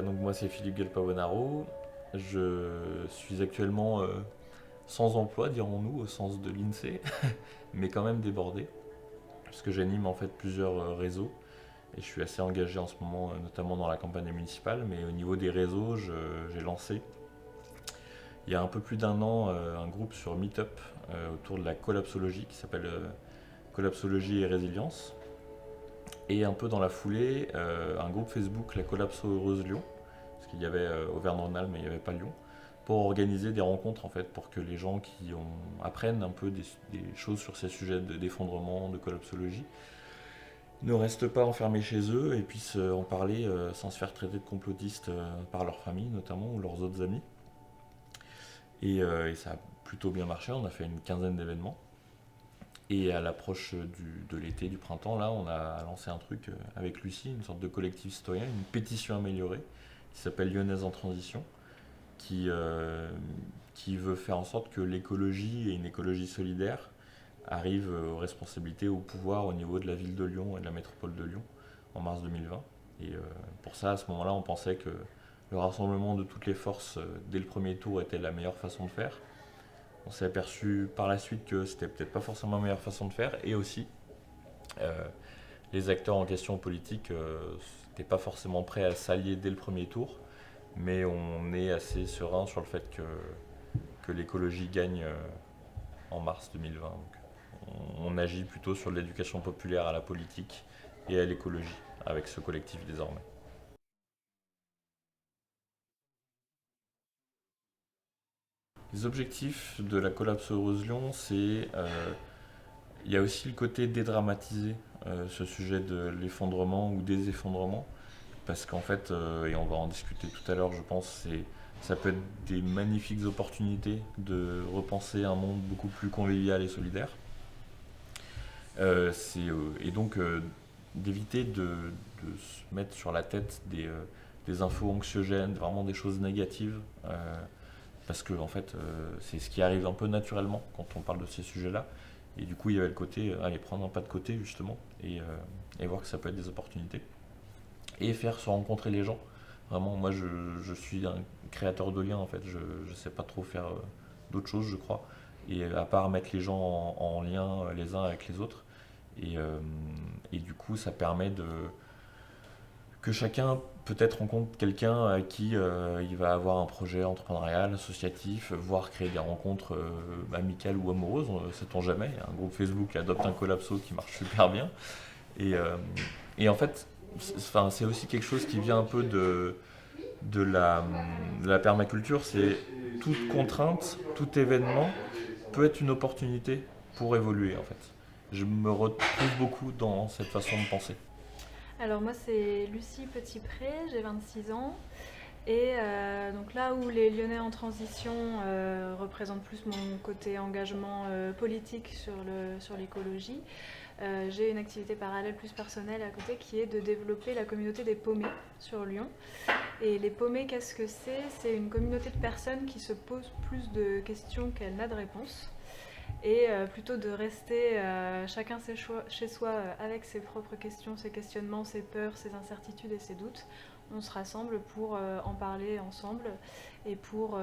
Donc moi c'est Philippe Galpavonaro. Je suis actuellement sans emploi, dirons-nous, au sens de l'INSEE, mais quand même débordé, puisque j'anime en fait plusieurs réseaux et je suis assez engagé en ce moment, notamment dans la campagne municipale. Mais au niveau des réseaux, j'ai lancé il y a un peu plus d'un an un groupe sur Meetup autour de la collapsologie qui s'appelle Collapsologie et Résilience. Et un peu dans la foulée, un groupe Facebook, la Collapso Heureuse Lyon, parce qu'il y avait Auvergne-Rhône-Alpes, mais il n'y avait pas Lyon, pour organiser des rencontres en fait, pour que les gens apprennent un peu des choses sur ces sujets d'effondrement, de collapsologie, ne restent pas enfermés chez eux et puissent en parler sans se faire traiter de complotistes par leur famille notamment ou leurs autres amis. Et ça a plutôt bien marché, on a fait une quinzaine d'événements. Et à l'approche de l'été, du printemps, là, on a lancé un truc avec Lucie, une sorte de collectif citoyen, une pétition améliorée, qui s'appelle Lyonnaise en transition, qui, euh, qui veut faire en sorte que l'écologie et une écologie solidaire arrivent aux responsabilités, au pouvoir au niveau de la ville de Lyon et de la métropole de Lyon en mars 2020. Et pour ça, à ce moment-là, on pensait que le rassemblement de toutes les forces dès le premier tour était la meilleure façon de faire. On s'est aperçu par la suite que c'était peut-être pas forcément la meilleure façon de faire, et aussi euh, les acteurs en question politique n'étaient pas forcément prêts à s'allier dès le premier tour, mais on est assez serein sur le fait que l'écologie gagne en mars 2020. Donc, on agit plutôt sur l'éducation populaire à la politique et à l'écologie avec ce collectif désormais. Les objectifs de la Collapse Heureuse Lyon, c'est il y a aussi le côté dédramatiser ce sujet de l'effondrement ou des effondrements, parce qu'en fait, et on va en discuter tout à l'heure, je pense, ça peut être des magnifiques opportunités de repenser un monde beaucoup plus convivial et solidaire. Et donc d'éviter de se mettre sur la tête des infos anxiogènes, vraiment des choses négatives, parce que en fait, c'est ce qui arrive un peu naturellement quand on parle de ces sujets-là. Et du coup, il y avait le côté, aller prendre un pas de côté justement, et voir que ça peut être des opportunités. Et faire se rencontrer les gens. Vraiment, moi je suis un créateur de liens en fait, je ne sais pas trop faire d'autres choses, je crois. Et à part mettre les gens en lien les uns avec les autres. Et, euh, et du coup, ça permet que chacun peut-être rencontre quelqu'un à qui il va avoir un projet entrepreneurial, associatif, voire créer des rencontres amicales ou amoureuses, sait-on jamais. Il y a un groupe Facebook Adopte un Collapso qui marche super bien. Et, euh, et en fait, c'est aussi quelque chose qui vient un peu de la, de la permaculture. C'est toute contrainte, tout événement peut être une opportunité pour évoluer en fait. Je me retrouve beaucoup dans cette façon de penser. Alors moi c'est Lucie Petitpré, j'ai 26 ans et donc là où les Lyonnais en transition représentent plus mon côté engagement politique sur l'écologie, j'ai une activité parallèle plus personnelle à côté qui est de développer la communauté des paumés sur Lyon. Et les paumés, qu'est-ce que c'est? C'est une communauté de personnes qui se posent plus de questions qu'elles n'a de réponses et plutôt de rester chacun chez soi avec ses propres questions, ses questionnements, ses peurs, ses incertitudes et ses doutes. On se rassemble pour en parler ensemble et pour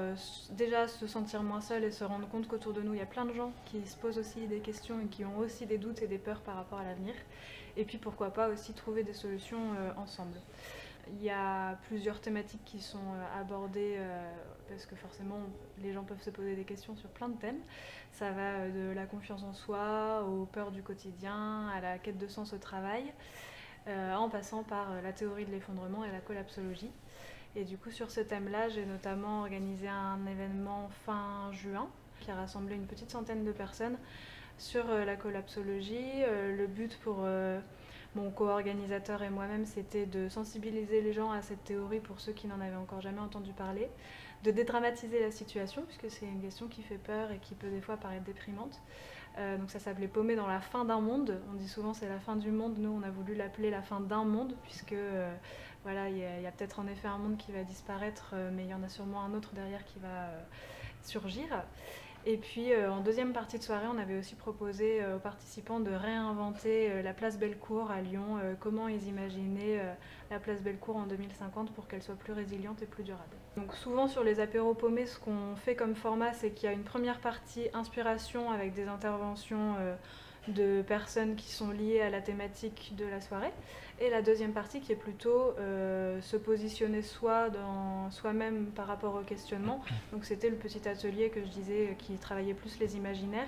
déjà se sentir moins seul et se rendre compte qu'autour de nous il y a plein de gens qui se posent aussi des questions et qui ont aussi des doutes et des peurs par rapport à l'avenir. Et puis pourquoi pas aussi trouver des solutions ensemble. Il y a plusieurs thématiques qui sont abordées parce que forcément les gens peuvent se poser des questions sur plein de thèmes. Ça va de la confiance en soi, aux peurs du quotidien, à la quête de sens au travail, en passant par la théorie de l'effondrement et la collapsologie. Et du coup sur ce thème-là, j'ai notamment organisé un événement fin juin qui a rassemblé une petite centaine de personnes sur la collapsologie. Le but pour mon co-organisateur et moi-même, c'était de sensibiliser les gens à cette théorie pour ceux qui n'en avaient encore jamais entendu parler, de dédramatiser la situation, puisque c'est une question qui fait peur et qui peut des fois paraître déprimante. Donc ça s'appelait Paumé dans la fin d'un monde. On dit souvent c'est la fin du monde. Nous, on a voulu l'appeler la fin d'un monde, puisque voilà, il y a peut-être en effet un monde qui va disparaître, mais il y en a sûrement un autre derrière qui va surgir. Et puis en deuxième partie de soirée, on avait aussi proposé aux participants de réinventer la place Bellecour à Lyon, comment ils imaginaient la place Bellecour en 2050 pour qu'elle soit plus résiliente et plus durable. Donc souvent sur les apéros paumés, ce qu'on fait comme format, c'est qu'il y a une première partie inspiration avec des interventions de personnes qui sont liées à la thématique de la soirée, et la deuxième partie qui est plutôt se positionner soi-même par rapport au questionnement. Donc c'était le petit atelier que je disais qui travaillait plus les imaginaires.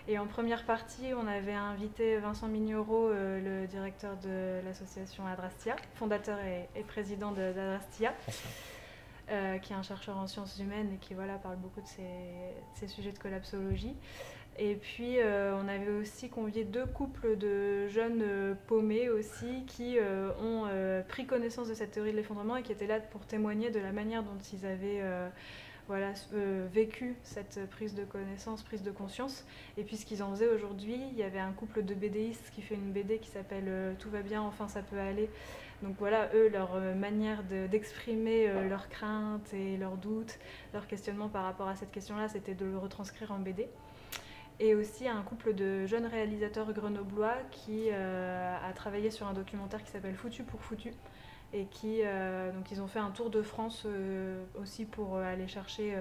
Et en première partie, on avait invité Vincent Mignereau, le directeur de l'association Adrastia, fondateur et président d'Adrastia, qui est un chercheur en sciences humaines et qui parle beaucoup de ces sujets de collapsologie. Et puis on avait aussi convié 2 couples de jeunes paumés aussi qui ont pris connaissance de cette théorie de l'effondrement et qui étaient là pour témoigner de la manière dont ils avaient vécu cette prise de connaissance, prise de conscience. Et puis ce qu'ils en faisaient aujourd'hui, il y avait un couple de BDistes qui fait une BD qui s'appelle Tout va bien, enfin ça peut aller. Donc voilà, eux, leur manière d'exprimer leurs craintes et leurs doutes, leurs questionnements par rapport à cette question-là, c'était de le retranscrire en BD. Et aussi un couple de jeunes réalisateurs grenoblois qui a travaillé sur un documentaire qui s'appelle Foutu pour Foutu, et qui donc ils ont fait un tour de France aussi pour aller chercher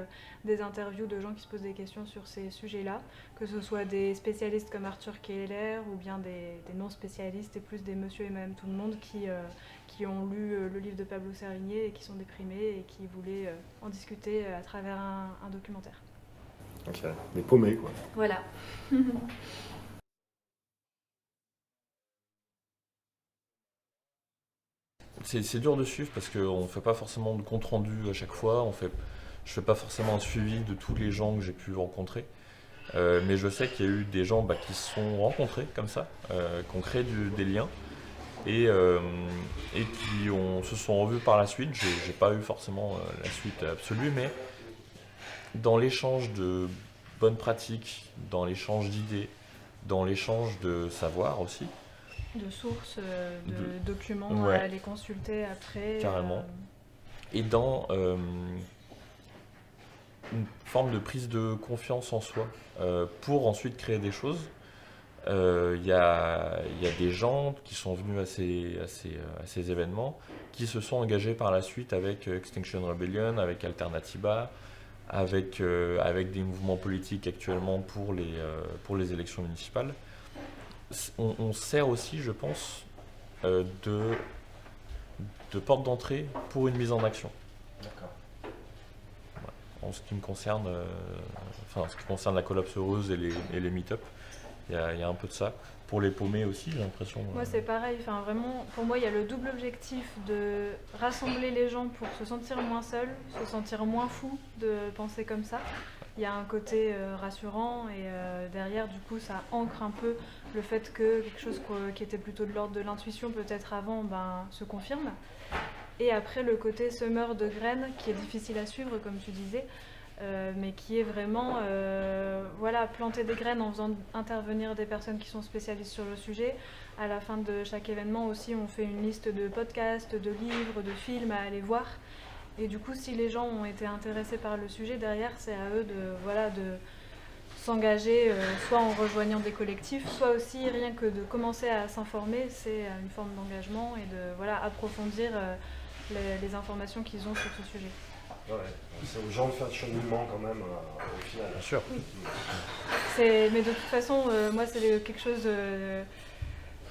des interviews de gens qui se posent des questions sur ces sujets-là, que ce soit des spécialistes comme Arthur Keller ou bien des non-spécialistes et plus des monsieur et madame tout le monde qui ont lu le livre de Pablo Servigné et qui sont déprimés et qui voulaient en discuter à travers un documentaire. Ok, mais paumé quoi. Voilà. C'est dur de suivre parce qu'on ne fait pas forcément de compte rendu à chaque fois. Je fais pas forcément un suivi de tous les gens que j'ai pu rencontrer. Mais je sais qu'il y a eu des gens qui se sont rencontrés comme ça, qui ont créé des liens et qui se sont revus par la suite. J'ai pas eu forcément la suite absolue, mais dans l'échange de bonnes pratiques, dans l'échange d'idées, dans l'échange de savoir aussi. De sources, de documents ouais, à aller consulter après. Carrément. Et dans une forme de prise de confiance en soi pour ensuite créer des choses. Il y a des gens qui sont venus à ces événements, qui se sont engagés par la suite avec Extinction Rebellion, avec Alternativa, avec des mouvements politiques actuellement pour les élections municipales. On sert aussi, je pense, de porte d'entrée pour une mise en action. D'accord. En ce qui me concerne, en ce qui concerne la collapse heureuse et les meet-up, il y a un peu de ça. Pour les paumés aussi, j'ai l'impression. Moi, c'est pareil. Enfin, vraiment, pour moi, il y a le double objectif de rassembler les gens pour se sentir moins seul, se sentir moins fou de penser comme ça. Il y a un côté rassurant et derrière, du coup, ça ancre un peu le fait que quelque chose qui était plutôt de l'ordre de l'intuition peut-être avant, se confirme. Et après, le côté semeur de graines qui est difficile à suivre, comme tu disais, mais qui est vraiment planter des graines en faisant intervenir des personnes qui sont spécialistes sur le sujet. À la fin de chaque événement aussi, on fait une liste de podcasts, de livres, de films à aller voir. Et du coup, si les gens ont été intéressés par le sujet, derrière, c'est à eux de s'engager, soit en rejoignant des collectifs, soit aussi rien que de commencer à s'informer, c'est une forme d'engagement et de approfondir les informations qu'ils ont sur ce sujet. Ouais, c'est aux gens de faire le cheminement quand même, au final. Bien sûr. Oui. Mais de toute façon, moi, c'est quelque chose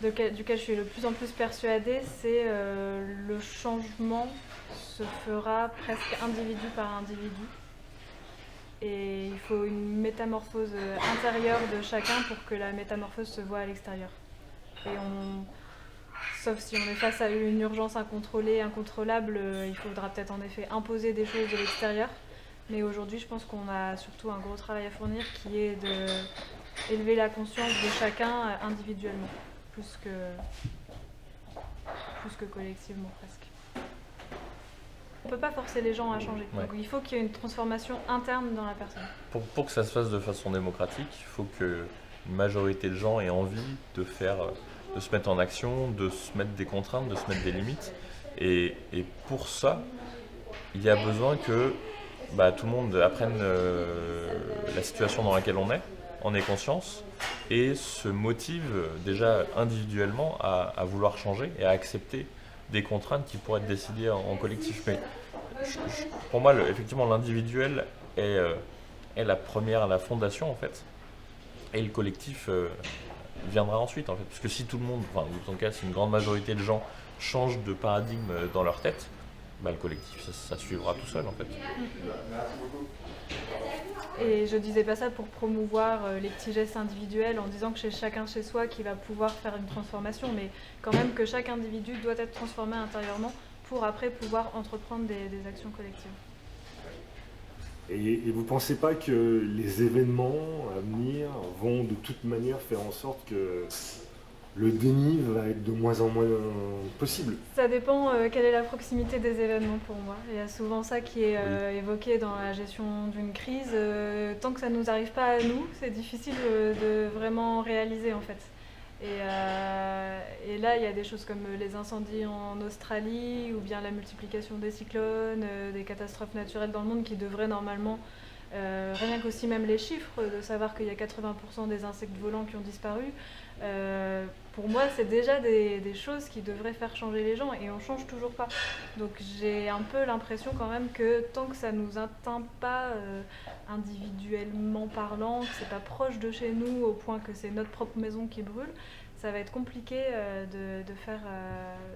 duquel je suis le plus en plus persuadée, c'est le changement se fera presque individu par individu. Et il faut une métamorphose intérieure de chacun pour que la métamorphose se voit à l'extérieur. Sauf si on est face à une urgence incontrôlée, incontrôlable, il faudra peut-être en effet imposer des choses de l'extérieur. Mais aujourd'hui, je pense qu'on a surtout un gros travail à fournir qui est d'élever la conscience de chacun individuellement, plus que collectivement presque. On ne peut pas forcer les gens à changer. Ouais. Donc il faut qu'il y ait une transformation interne dans la personne. Pour que ça se fasse de façon démocratique, il faut qu'une majorité de gens aient envie de se mettre en action, de se mettre des contraintes, de se mettre des limites. Et pour ça, il y a besoin qu'il tout le monde apprenne la situation dans laquelle on est, en ait conscience, et se motive déjà individuellement à vouloir changer et à accepter des contraintes qui pourraient être décidées en collectif. Mais pour moi, effectivement, l'individuel est la fondation en fait, et le collectif viendra ensuite en fait. Parce que si tout le monde, enfin, en tout cas, si une grande majorité de gens changent de paradigme dans leur tête, le collectif, ça suivra tout seul en fait. Et je disais pas ça pour promouvoir les petits gestes individuels en disant que c'est chacun chez soi qui va pouvoir faire une transformation, mais quand même que chaque individu doit être transformé intérieurement pour après pouvoir entreprendre des actions collectives. Et vous ne pensez pas que les événements à venir vont de toute manière faire en sorte que le déni va être de moins en moins possible? Ça dépend quelle est la proximité des événements pour moi. Il y a souvent ça qui est évoqué dans la gestion d'une crise. Tant que ça ne nous arrive pas à nous, c'est difficile de vraiment réaliser en fait. Et là, il y a des choses comme les incendies en Australie ou bien la multiplication des cyclones, des catastrophes naturelles dans le monde qui devraient normalement, rien qu'aussi même les chiffres, de savoir qu'il y a 80% des insectes volants qui ont disparu, pour moi, c'est déjà des choses qui devraient faire changer les gens et on ne change toujours pas. Donc j'ai un peu l'impression quand même que tant que ça ne nous atteint pas individuellement parlant, que c'est pas proche de chez nous au point que c'est notre propre maison qui brûle, ça va être compliqué de faire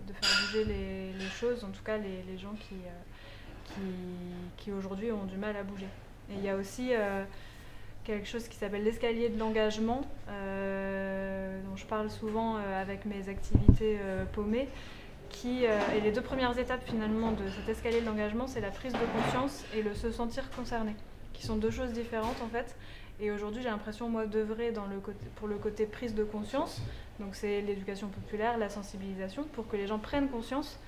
bouger les choses, en tout cas les gens qui aujourd'hui ont du mal à bouger. Et il y a aussi quelque chose qui s'appelle l'escalier de l'engagement, dont je parle souvent avec mes activités paumées, et les deux premières étapes finalement de cet escalier de l'engagement, c'est la prise de conscience et le se sentir concerné, qui sont deux choses différentes en fait. Et aujourd'hui, j'ai l'impression, moi, d'œuvrer pour le côté prise de conscience. Donc c'est l'éducation populaire, la sensibilisation, pour que les gens prennent conscience.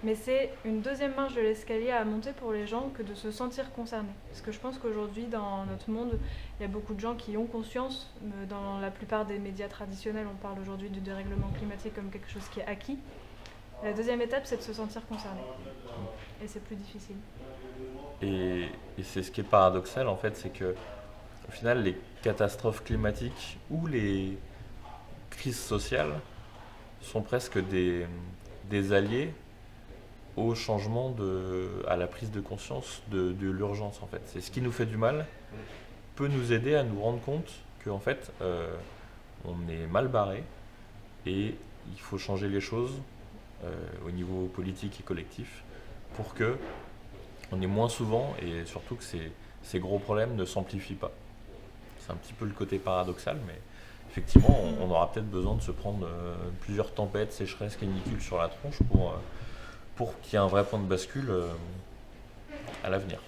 Mais c'est une deuxième marche de l'escalier à monter pour les gens que de se sentir concernés. Parce que je pense qu'aujourd'hui, dans notre monde, il y a beaucoup de gens qui ont conscience. Dans la plupart des médias traditionnels, on parle aujourd'hui du dérèglement climatique comme quelque chose qui est acquis. La deuxième étape, c'est de se sentir concerné. Et c'est plus difficile. Et c'est ce qui est paradoxal en fait, c'est que au final, les catastrophes climatiques ou les crises sociales sont presque des alliés au changement, à la prise de conscience de l'urgence en fait. C'est ce qui nous fait du mal, peut nous aider à nous rendre compte qu'en fait, on est mal barré et il faut changer les choses au niveau politique et collectif pour que on ait moins souvent et surtout que ces gros problèmes ne s'amplifient pas. C'est un petit peu le côté paradoxal, mais effectivement, on aura peut-être besoin de se prendre plusieurs tempêtes, sécheresses, canicules sur la tronche pour qu'il y ait un vrai point de bascule à l'avenir.